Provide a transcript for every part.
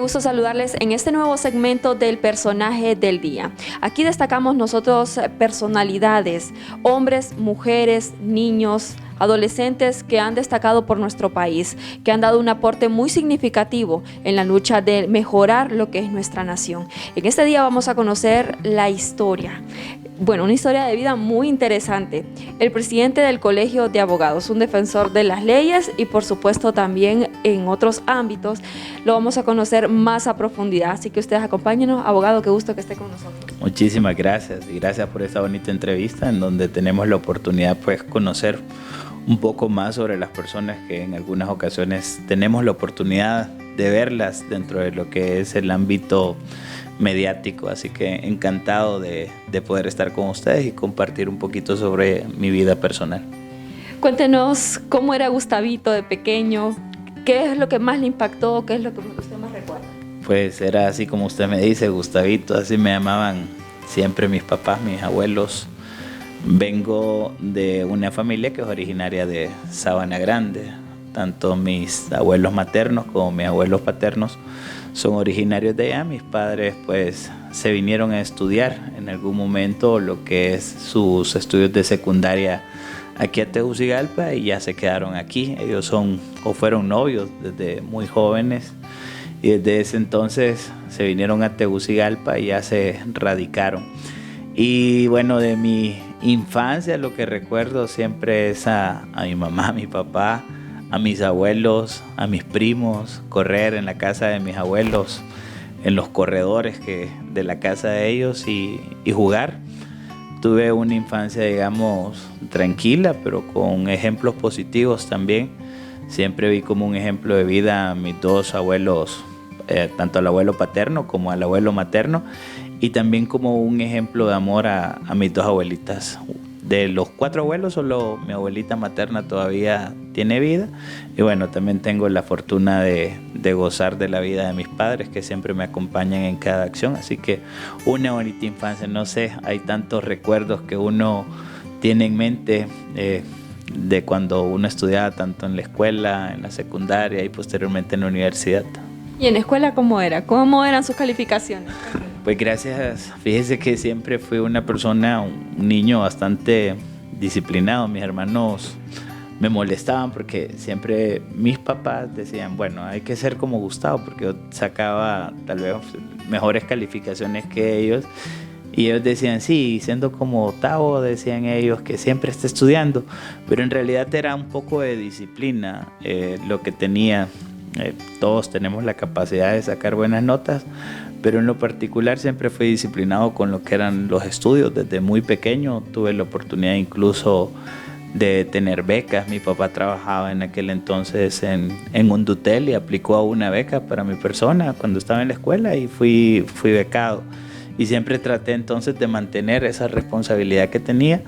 gusto saludarles en este nuevo segmento del personaje del día. Aquí destacamos nosotros personalidades, hombres, mujeres, niños, adolescentes que han destacado por nuestro país, que han dado un aporte muy significativo en la lucha de mejorar lo que es nuestra nación. En este día vamos a conocer la historia. Bueno, una historia de vida muy interesante. El presidente del Colegio de Abogados, un defensor de las leyes y por supuesto también en otros ámbitos, lo vamos a conocer más a profundidad. Así que ustedes acompáñenos. Abogado, qué gusto que esté con nosotros. Muchísimas gracias y gracias por esta bonita entrevista en donde tenemos la oportunidad pues conocer un poco más sobre las personas que en algunas ocasiones tenemos la oportunidad de verlas dentro de lo que es el ámbito mediático, así que encantado de poder estar con ustedes y compartir un poquito sobre mi vida personal. Cuéntenos cómo era Gustavito de pequeño, qué es lo que más le impactó, qué es lo que usted más recuerda. Pues era así como usted me dice, Gustavito, así me llamaban siempre mis papás, mis abuelos. Vengo de una familia que es originaria de Sabana Grande, tanto mis abuelos maternos como mis abuelos paternos son originarios de allá. Mis padres pues se vinieron a estudiar en algún momento lo que es sus estudios de secundaria aquí a Tegucigalpa y ya se quedaron aquí. Ellos son o fueron novios desde muy jóvenes y desde ese entonces se vinieron a Tegucigalpa y ya se radicaron. Y bueno, de mi infancia lo que recuerdo siempre es a mi mamá, a mi papá, a mis abuelos, a mis primos, correr en la casa de mis abuelos, en los corredores de la casa de ellos y jugar. Tuve una infancia, digamos, tranquila, pero con ejemplos positivos también. Siempre vi como un ejemplo de vida a mis dos abuelos, tanto al abuelo paterno como al abuelo materno, y también como un ejemplo de amor a mis dos abuelitas. De los 4 abuelos, solo mi abuelita materna todavía tiene vida. Y bueno, también tengo la fortuna de gozar de la vida de mis padres, que siempre me acompañan en cada acción. Así que una bonita infancia, no sé, hay tantos recuerdos que uno tiene en mente de cuando uno estudiaba tanto en la escuela, en la secundaria y posteriormente en la universidad. ¿Y en la escuela cómo era? ¿Cómo eran sus calificaciones? Pues gracias, fíjese que siempre fui una persona, un niño bastante disciplinado. Mis hermanos me molestaban porque siempre mis papás decían, bueno, hay que ser como Gustavo, porque yo sacaba tal vez mejores calificaciones que ellos. Y ellos decían, sí, siendo como Tavo, decían ellos, que siempre está estudiando. Pero en realidad era un poco de disciplina lo que tenía. Todos tenemos la capacidad de sacar buenas notas, pero en lo particular siempre fui disciplinado con lo que eran los estudios. Desde muy pequeño tuve la oportunidad incluso de tener becas. Mi papá trabajaba en aquel entonces en Undutel y aplicó a una beca para mi persona cuando estaba en la escuela y fui becado. Y siempre traté entonces de mantener esa responsabilidad que tenía.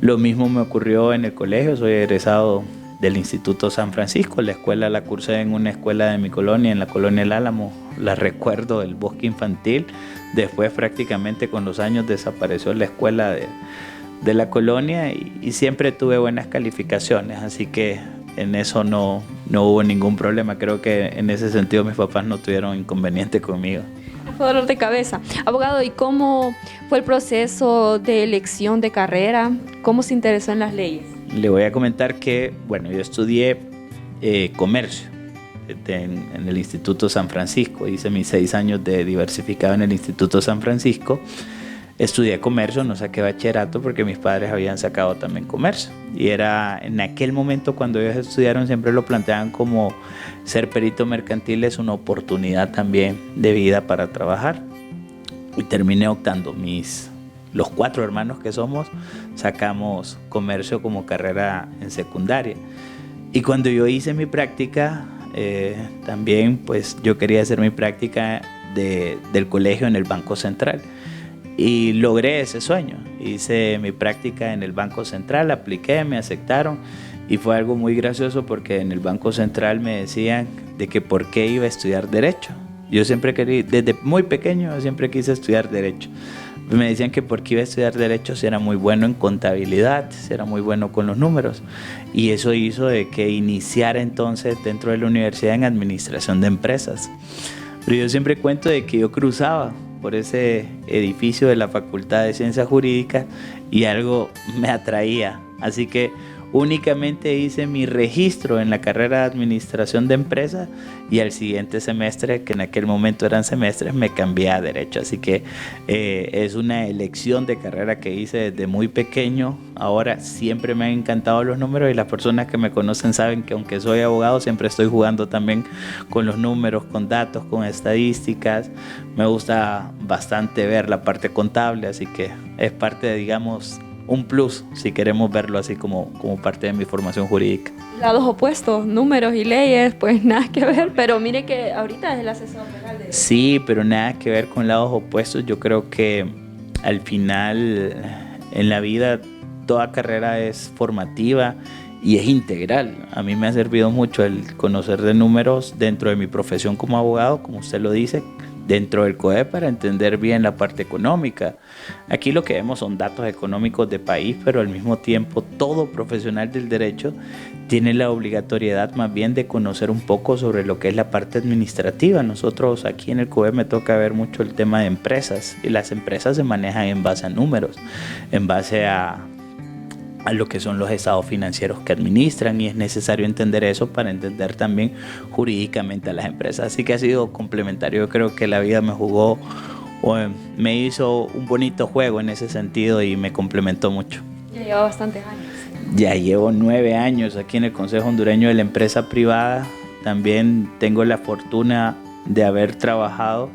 Lo mismo me ocurrió en el colegio. Soy egresado del Instituto San Francisco. La escuela la cursé en una escuela de mi colonia, en la colonia El Álamo. La recuerdo, el bosque infantil. Después prácticamente con los años desapareció la escuela de la colonia y siempre tuve buenas calificaciones, así que en eso no hubo ningún problema. Creo que en ese sentido mis papás no tuvieron inconveniente conmigo. Fue dolor de cabeza. Abogado, ¿y cómo fue el proceso de elección de carrera? ¿Cómo se interesó en las leyes? Le voy a comentar que, bueno, yo estudié comercio en el Instituto San Francisco. Hice mis 6 años de diversificado en el Instituto San Francisco. Estudié comercio, no saqué bachillerato porque mis padres habían sacado también comercio. Y era en aquel momento cuando ellos estudiaron, siempre lo planteaban como ser perito mercantil es una oportunidad también de vida para trabajar. Y terminé optando. Los 4 hermanos que somos sacamos comercio como carrera en secundaria. Y cuando yo hice mi práctica, también pues yo quería hacer mi práctica del colegio en el Banco Central. Y logré ese sueño. Hice mi práctica en el Banco Central, apliqué, me aceptaron y fue algo muy gracioso porque en el Banco Central me decían de que por qué iba a estudiar Derecho. Yo siempre quería, desde muy pequeño siempre quise estudiar Derecho. Me decían que por qué iba a estudiar Derecho si era muy bueno en contabilidad, si era muy bueno con los números. Y eso hizo de que iniciara entonces dentro de la universidad en Administración de Empresas. Pero yo siempre cuento de que yo cruzaba por ese edificio de la Facultad de Ciencias Jurídicas y algo me atraía. Así que únicamente hice mi registro en la carrera de Administración de Empresas y al siguiente semestre, que en aquel momento eran semestres, me cambié a Derecho. Así que es una elección de carrera que hice desde muy pequeño. Ahora siempre me han encantado los números y las personas que me conocen saben que aunque soy abogado, siempre estoy jugando también con los números, con datos, con estadísticas. Me gusta bastante ver la parte contable, así que es parte de, digamos, un plus, si queremos verlo así como parte de mi formación jurídica. Lados opuestos, números y leyes, pues nada que ver, pero mire que ahorita es el asesor legal de... Sí, pero nada que ver con lados opuestos. Yo creo que al final en la vida toda carrera es formativa y es integral. A mí me ha servido mucho el conocer de números dentro de mi profesión como abogado, como usted lo dice, dentro del COEP, para entender bien la parte económica. Aquí lo que vemos son datos económicos de país, pero al mismo tiempo todo profesional del derecho tiene la obligatoriedad más bien de conocer un poco sobre lo que es la parte administrativa. Nosotros aquí en el COEP me toca ver mucho el tema de empresas, y las empresas se manejan en base a números, en base a lo que son los estados financieros que administran, y es necesario entender eso para entender también jurídicamente a las empresas. Así que ha sido complementario. Yo creo que la vida me hizo un bonito juego en ese sentido y me complementó mucho. Ya lleva bastantes años. Ya llevo 9 años aquí en el Consejo Hondureño de la Empresa Privada. También tengo la fortuna de haber trabajado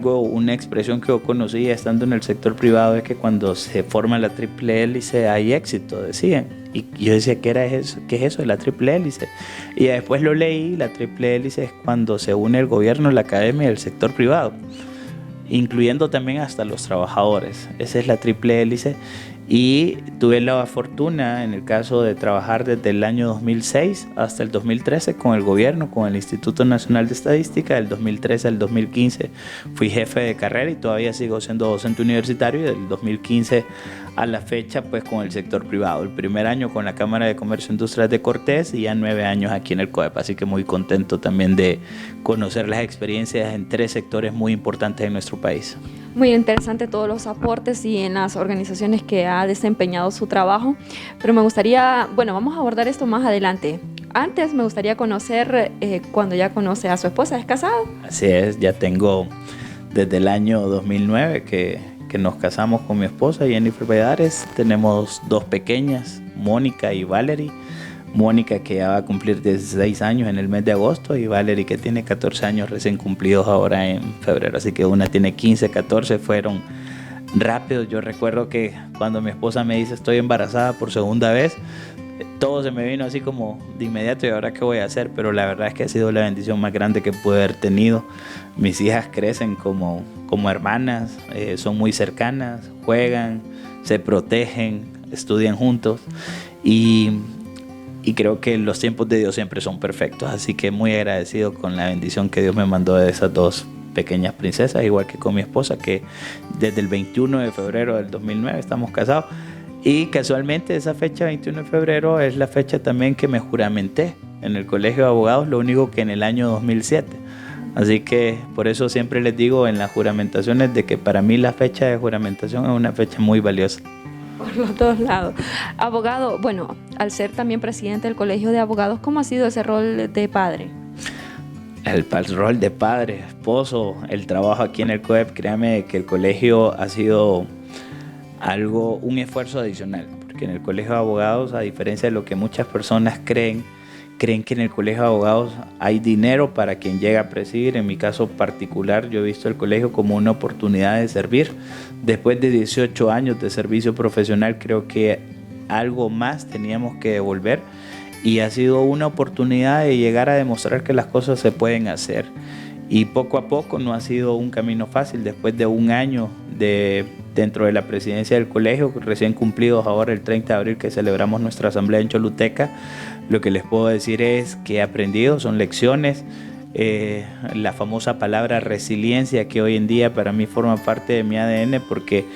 una expresión que yo conocí estando en el sector privado es que cuando se forma la triple hélice hay éxito, decían. Y yo decía, ¿qué es eso de la triple hélice? Y después lo leí. La triple hélice es cuando se une el gobierno, la academia y el sector privado, incluyendo también hasta los trabajadores. Esa es la triple hélice. Y tuve la fortuna, en el caso de trabajar desde el año 2006 hasta el 2013 con el gobierno, con el Instituto Nacional de Estadística. Del 2013 al 2015 fui jefe de carrera y todavía sigo siendo docente universitario, y del 2015 a la fecha pues con el sector privado. El primer año con la Cámara de Comercio e Industrias de Cortés y ya 9 años aquí en el COEP. Así que muy contento también de conocer las experiencias en 3 sectores muy importantes en nuestro país. Muy interesante todos los aportes y en las organizaciones que ha desempeñado su trabajo, pero me gustaría, bueno, vamos a abordar esto más adelante. Antes me gustaría conocer, cuando ya conoce a su esposa, ¿es casado? Así es, ya tengo desde el año 2009 que nos casamos con mi esposa Jennifer Valladares. Tenemos 2 pequeñas, Mónica y Valerie. Mónica, que ya va a cumplir 16 años en el mes de agosto, y Valerie, que tiene 14 años recién cumplidos ahora en febrero. Así que una tiene 15, 14, fueron rápidos. Yo recuerdo que cuando mi esposa me dice estoy embarazada por segunda vez, todo se me vino así como de inmediato, ¿y ahora qué voy a hacer? Pero la verdad es que ha sido la bendición más grande que pude haber tenido. Mis hijas crecen como hermanas, son muy cercanas, juegan, se protegen, estudian juntos, y creo que los tiempos de Dios siempre son perfectos. Así que muy agradecido con la bendición que Dios me mandó de esas 2 pequeñas princesas, igual que con mi esposa, que desde el 21 de febrero del 2009 estamos casados. Y casualmente esa fecha, 21 de febrero, es la fecha también que me juramenté en el Colegio de Abogados, lo único que en el año 2007. Así que por eso siempre les digo en las juramentaciones de que para mí la fecha de juramentación es una fecha muy valiosa. Por los 2 lados. Abogado, bueno, al ser también presidente del Colegio de Abogados, ¿cómo ha sido ese rol de padre? El rol de padre, esposo, el trabajo aquí en el COEP, créame que el colegio ha sido un esfuerzo adicional, porque en el Colegio de Abogados, a diferencia de lo que muchas personas creen que en el Colegio de Abogados hay dinero para quien llega a presidir. En mi caso particular, yo he visto el colegio como una oportunidad de servir. Después de 18 años de servicio profesional, creo que algo más teníamos que devolver, y ha sido una oportunidad de llegar a demostrar que las cosas se pueden hacer. Y poco a poco no ha sido un camino fácil. Después de 1 año dentro de la presidencia del colegio, recién cumplidos ahora el 30 de abril que celebramos nuestra asamblea en Choluteca, lo que les puedo decir es que he aprendido, son lecciones. La famosa palabra resiliencia, que hoy en día para mí forma parte de mi ADN, porque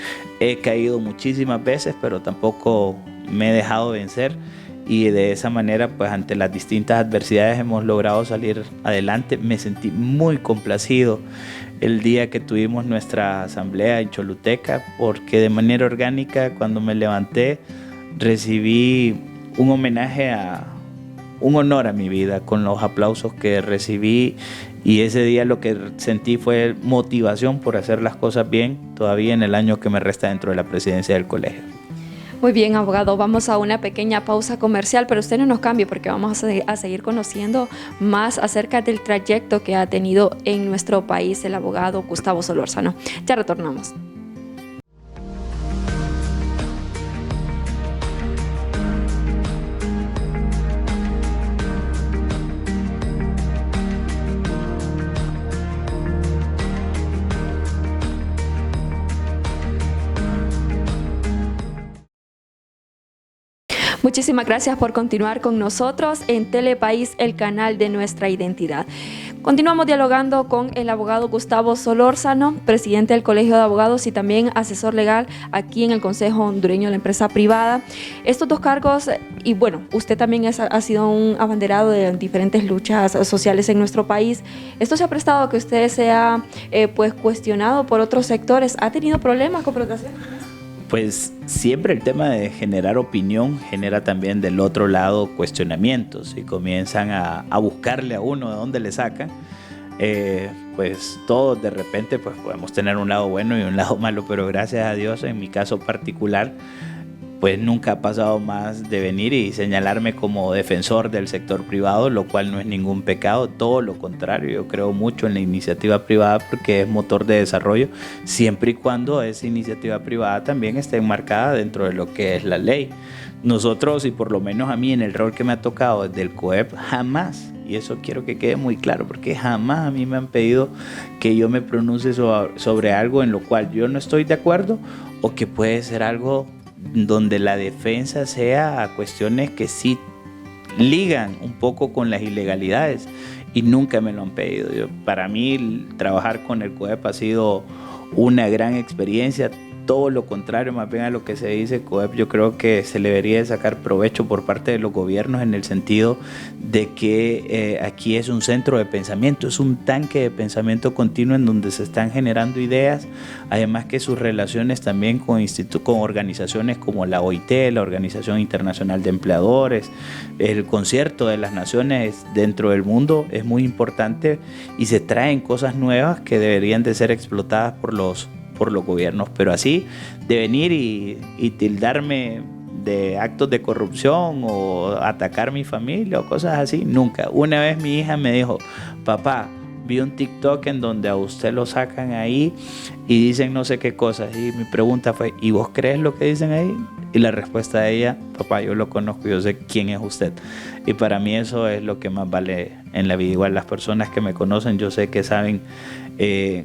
he caído muchísimas veces, pero tampoco me he dejado vencer. y de esa manera, pues ante las distintas adversidades hemos logrado salir adelante. Me sentí muy complacido el día que tuvimos nuestra asamblea en Choluteca, porque de manera orgánica, cuando me levanté, recibí un homenaje un honor a mi vida con los aplausos que recibí, y ese día lo que sentí fue motivación por hacer las cosas bien todavía en el año que me resta dentro de la presidencia del colegio. Muy bien, abogado, vamos a una pequeña pausa comercial, pero usted no nos cambie porque vamos a seguir conociendo más acerca del trayecto que ha tenido en nuestro país el abogado Gustavo Solórzano. Ya retornamos. Muchísimas gracias por continuar con nosotros en Telepaís, el canal de nuestra identidad. Continuamos dialogando con el abogado Gustavo Solórzano, presidente del Colegio de Abogados y también asesor legal aquí en el Consejo Hondureño de la Empresa Privada. Estos dos cargos, y bueno, usted también ha sido un abanderado de diferentes luchas sociales en nuestro país. ¿Esto se ha prestado a que usted sea pues cuestionado por otros sectores? ¿Ha tenido problemas, confrontaciones? Pues siempre el tema de generar opinión genera también del otro lado cuestionamientos y comienzan a buscarle a uno de dónde le sacan. Pues todos de repente pues podemos tener un lado bueno y un lado malo, pero gracias a Dios en mi caso particular pues nunca ha pasado más de venir y señalarme como defensor del sector privado, lo cual no es ningún pecado, todo lo contrario. Yo creo mucho en la iniciativa privada porque es motor de desarrollo, siempre y cuando esa iniciativa privada también esté enmarcada dentro de lo que es la ley. Nosotros, y por lo menos a mí en el rol que me ha tocado desde el COEP, jamás, y eso quiero que quede muy claro, porque jamás a mí me han pedido que yo me pronuncie sobre algo en lo cual yo no estoy de acuerdo o que puede ser algo donde la defensa sea a cuestiones que sí ligan un poco con las ilegalidades, y nunca me lo han pedido. Para mí trabajar con el COEP ha sido una gran experiencia, todo lo contrario más bien a lo que se dice. COEP yo creo que se le debería sacar provecho por parte de los gobiernos en el sentido de que aquí es un centro de pensamiento, es un tanque de pensamiento continuo en donde se están generando ideas, además que sus relaciones también con organizaciones como la OIT, la Organización Internacional de Empleadores, el Concierto de las Naciones dentro del mundo es muy importante, y se traen cosas nuevas que deberían de ser explotadas por los gobiernos, pero así de venir y tildarme de actos de corrupción o atacar mi familia o cosas así, nunca. Una vez mi hija me dijo: papá, vi un TikTok en donde a usted lo sacan ahí y dicen no sé qué cosas, y mi pregunta fue: ¿y vos crees lo que dicen ahí? Y la respuesta de ella: papá, yo lo conozco, yo sé quién es usted. Y para mí eso es lo que más vale en la vida. Igual las personas que me conocen, yo sé que saben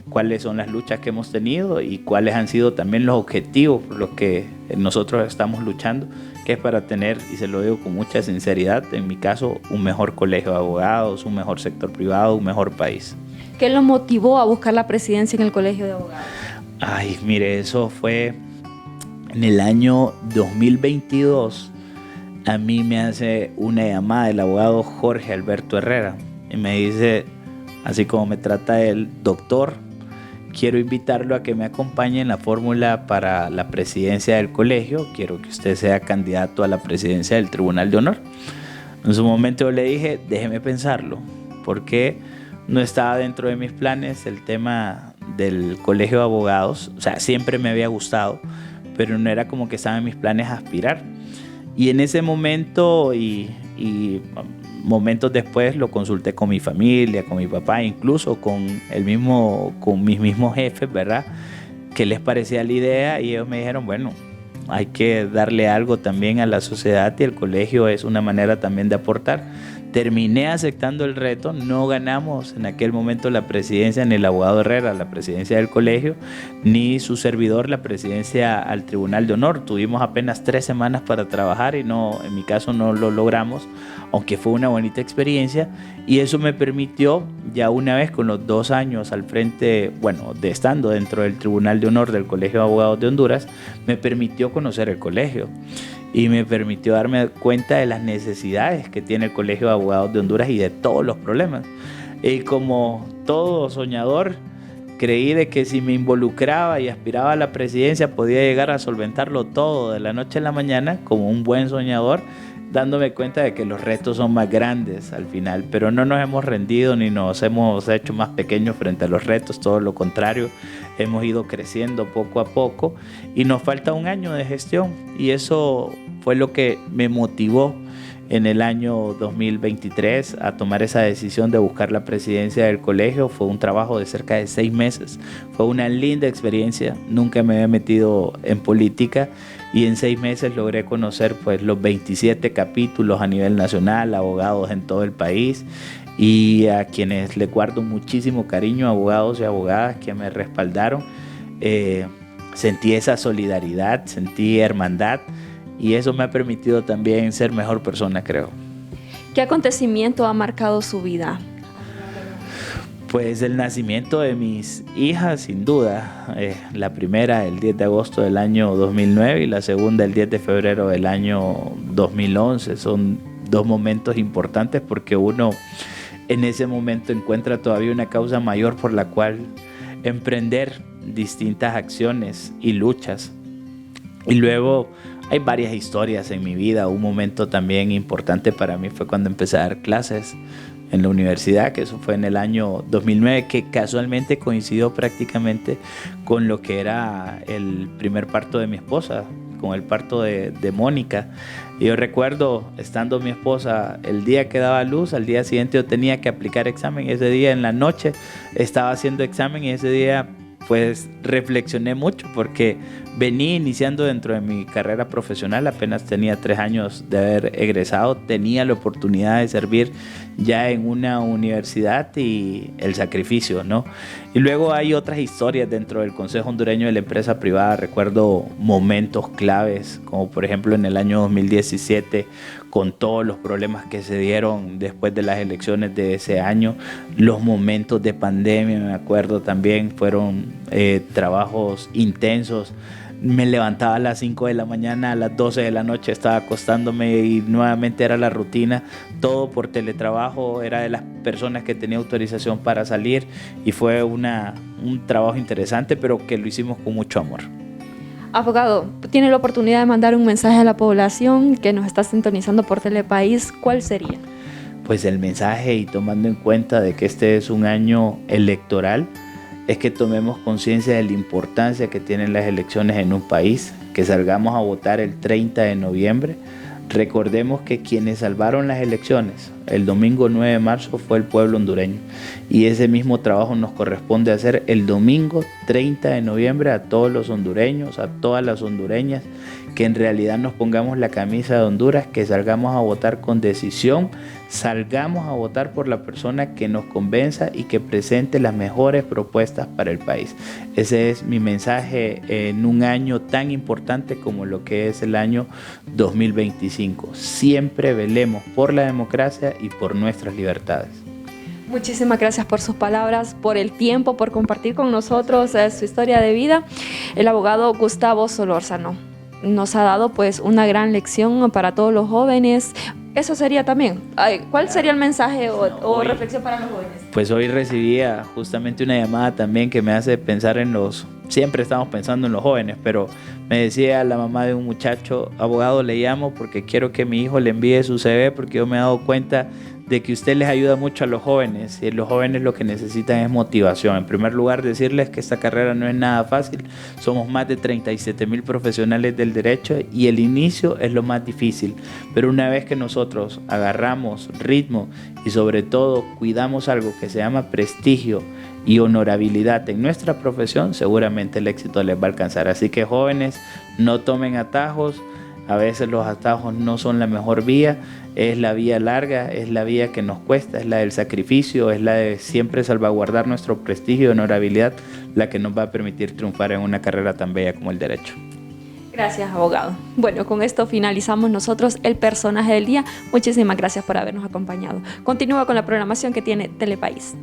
cuáles son las luchas que hemos tenido y cuáles han sido también los objetivos por los que nosotros estamos luchando, que es para tener, y se lo digo con mucha sinceridad, en mi caso, un mejor colegio de abogados, un mejor sector privado, un mejor país. ¿Qué lo motivó a buscar la presidencia en el Colegio de Abogados? Ay, mire, eso fue en el año 2022. A mí me hace una llamada el abogado Jorge Alberto Herrera y me dice, así como me trata él: doctor, quiero invitarlo a que me acompañe en la fórmula para la presidencia del colegio, quiero que usted sea candidato a la presidencia del Tribunal de Honor. En su momento yo le dije: déjeme pensarlo, porque no estaba dentro de mis planes el tema del colegio de abogados. O sea, siempre me había gustado, pero no era como que estaba en mis planes aspirar. Y en ese momento y momentos después lo consulté con mi familia, con mi papá, incluso con mis mismos jefes, ¿verdad? ¿Qué les parecía la idea? Y ellos me dijeron: bueno, hay que darle algo también a la sociedad y el colegio es una manera también de aportar. Terminé aceptando el reto, no ganamos en aquel momento la presidencia, ni el abogado Herrera la presidencia del colegio, ni su servidor la presidencia al Tribunal de Honor. Tuvimos apenas 3 semanas para trabajar y no, en mi caso no lo logramos, aunque fue una bonita experiencia, y eso me permitió, ya una vez con los 2 años al frente, bueno, de estando dentro del Tribunal de Honor del Colegio de Abogados de Honduras, me permitió conocer el colegio. y me permitió darme cuenta de las necesidades que tiene el Colegio de Abogados de Honduras y de todos los problemas. Y como todo soñador, creí de que si me involucraba y aspiraba a la presidencia podía llegar a solventarlo todo de la noche a la mañana, como un buen soñador, dándome cuenta de que los retos son más grandes al final, pero no nos hemos rendido ni nos hemos hecho más pequeños frente a los retos, todo lo contrario, hemos ido creciendo poco a poco y nos falta un año de gestión, y eso fue lo que me motivó en el año 2023 a tomar esa decisión de buscar la presidencia del colegio. Fue un trabajo de cerca de 6 meses, fue una linda experiencia, nunca me había metido en política y en 6 meses logré conocer pues los 27 capítulos a nivel nacional, abogados en todo el país, y a quienes le guardo muchísimo cariño, abogados y abogadas que me respaldaron. Sentí esa solidaridad, sentí hermandad, y eso me ha permitido también ser mejor persona, creo. ¿Qué acontecimiento ha marcado su vida? Pues el nacimiento de mis hijas, sin duda. La primera el 10 de agosto del año 2009 y la segunda el 10 de febrero del año 2011. Son 2 momentos importantes porque uno en ese momento encuentra todavía una causa mayor por la cual emprender distintas acciones y luchas. Y luego hay varias historias en mi vida. Un momento también importante para mí fue cuando empecé a dar clases en la universidad, que eso fue en el año 2009, que casualmente coincidió prácticamente con lo que era el primer parto de mi esposa, con el parto de Mónica. Y yo recuerdo, estando mi esposa el día que daba luz, al día siguiente yo tenía que aplicar examen. Ese día en la noche estaba haciendo examen y ese día pues reflexioné mucho porque venía iniciando dentro de mi carrera profesional, apenas tenía 3 años de haber egresado, tenía la oportunidad de servir ya en una universidad y el sacrificio, ¿no? Y luego hay otras historias dentro del Consejo Hondureño de la Empresa Privada. Recuerdo momentos claves, como por ejemplo en el año 2017, con todos los problemas que se dieron después de las elecciones de ese año, los momentos de pandemia, me acuerdo también, fueron trabajos intensos. Me levantaba a las 5 de la mañana, a las 12 de la noche estaba acostándome y nuevamente era la rutina, todo por teletrabajo, era de las personas que tenía autorización para salir y fue un trabajo interesante, pero que lo hicimos con mucho amor. Abogado, tiene la oportunidad de mandar un mensaje a la población que nos está sintonizando por Telepaís. ¿Cuál sería? Pues el mensaje, y tomando en cuenta de que este es un año electoral, es que tomemos conciencia de la importancia que tienen las elecciones en un país, que salgamos a votar el 30 de noviembre. Recordemos que quienes salvaron las elecciones el domingo 9 de marzo fue el pueblo hondureño, y ese mismo trabajo nos corresponde hacer el domingo 30 de noviembre a todos los hondureños, a todas las hondureñas, que en realidad nos pongamos la camisa de Honduras, que salgamos a votar con decisión, salgamos a votar por la persona que nos convenza y que presente las mejores propuestas para el país. Ese es mi mensaje en un año tan importante como lo que es el año 2025. Siempre velemos por la democracia y por nuestras libertades. Muchísimas gracias por sus palabras, por el tiempo, por compartir con nosotros su historia de vida. El abogado Gustavo Solórzano nos ha dado pues una gran lección para todos los jóvenes. Eso sería también. ¿Cuál sería el mensaje o reflexión para los jóvenes? Pues hoy recibía justamente una llamada también que me hace pensar en siempre estamos pensando en los jóvenes, pero me decía la mamá de un muchacho: abogado, le llamo porque quiero que mi hijo le envíe su CV, porque yo me he dado cuenta de que usted les ayuda mucho a los jóvenes, y los jóvenes lo que necesitan es motivación. En primer lugar, decirles que esta carrera no es nada fácil. Somos más de 37,000 profesionales del derecho y el inicio es lo más difícil, pero una vez que nosotros agarramos ritmo y sobre todo cuidamos algo que se llama prestigio y honorabilidad en nuestra profesión, seguramente el éxito les va a alcanzar. Así que jóvenes, no tomen atajos. A veces los atajos no son la mejor vía, es la vía larga, es la vía que nos cuesta, es la del sacrificio, es la de siempre salvaguardar nuestro prestigio y honorabilidad, la que nos va a permitir triunfar en una carrera tan bella como el derecho. Gracias, abogado. Bueno, con esto finalizamos nosotros el personaje del día. Muchísimas gracias por habernos acompañado. Continúa con la programación que tiene Telepaís.